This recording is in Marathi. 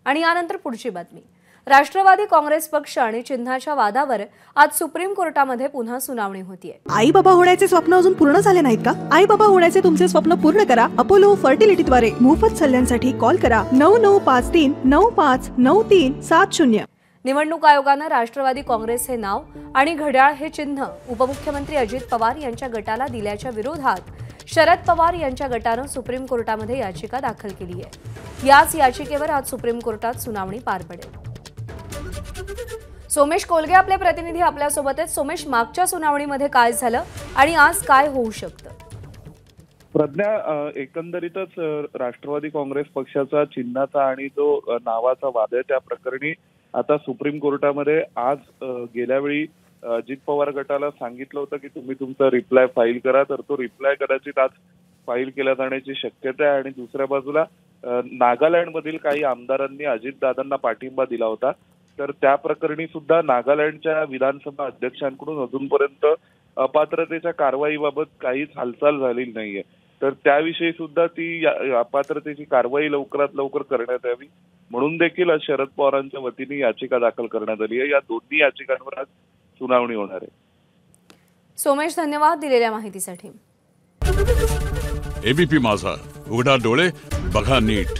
आणि यानंतर पुढची बातमी। राष्ट्रवादी काँग्रेस पक्ष आणि चिन्हाच्या वादावर आज सुप्रीम कोर्टामध्ये पुन्हा सुनावणी होतीये। आई बाबा होण्याचे स्वप्न अजून पूर्ण झाले नाहीत का? आई बाबा होण्याचे तुमचे स्वप्न पूर्ण करा अपोलो फर्टिलिटीद्वारे। मोफत सल्ल्यांसाठी कॉल करा 9953 959370। निवडणूक आयोगाने राष्ट्रवादी काँग्रेस हे नाव आणि घड्याळ हे चिन्ह उपमुख्यमंत्री अजित पवार यांच्या गटाला दिल्याच्या विरोधात शरद पवार यांच्या गटाने सुप्रीम कोर्टामध्ये याचिका दाखल केली आहे। याच याचिकेवर आज सुप्रीम कोर्टात सुनावणी पार पडेल। सोमेश कोलगे आपले प्रतिनिधी आपल्या सोबत आहेत। सोमेश, मागच्या सुनावणीमध्ये काय झालं आणि आज काय होऊ शकतं? प्रज्ञा, एकंदरीतच राष्ट्रवादी काँग्रेस पक्षाचा चिन्हाचा आणि जो नावाचा वाद आहे त्या प्रकरणी आता सुप्रीम कोर्टामध्ये आज गेल्या वेळी अजित पवार गटाला सांगितलं होतं की तुम्ही तुमचा रिप्लाय फाईल करा, तर तो रिप्लाय कदाचित आज फाईल केला जाण्याची शक्यता आहे। आणि दुसऱ्या बाजूला नागालँडमधील काही आमदारांनी अजितदादांना पाठिंबा दिला होता, तर त्या प्रकरणी सुद्धा नागालँडच्या विधानसभा अध्यक्षांकडून अजूनपर्यंत अपात्रतेच्या कारवाईबाबत काहीच हालचाल झालेली नाहीये, तर त्याविषयी सुद्धा ती अपात्रतेची कारवाई लवकरात लवकर करण्यात यावी म्हणून देखील शरद पवारांच्या वतीने याचिका दाखल करण्यात आली आहे। या दोन्ही याचिकांवर आज सुनावणी होणार आहे। सोमेश, धन्यवाद दिलेल्या माहितीसाठी। एबीपी माझा, उघडा डोळे बघा नीट।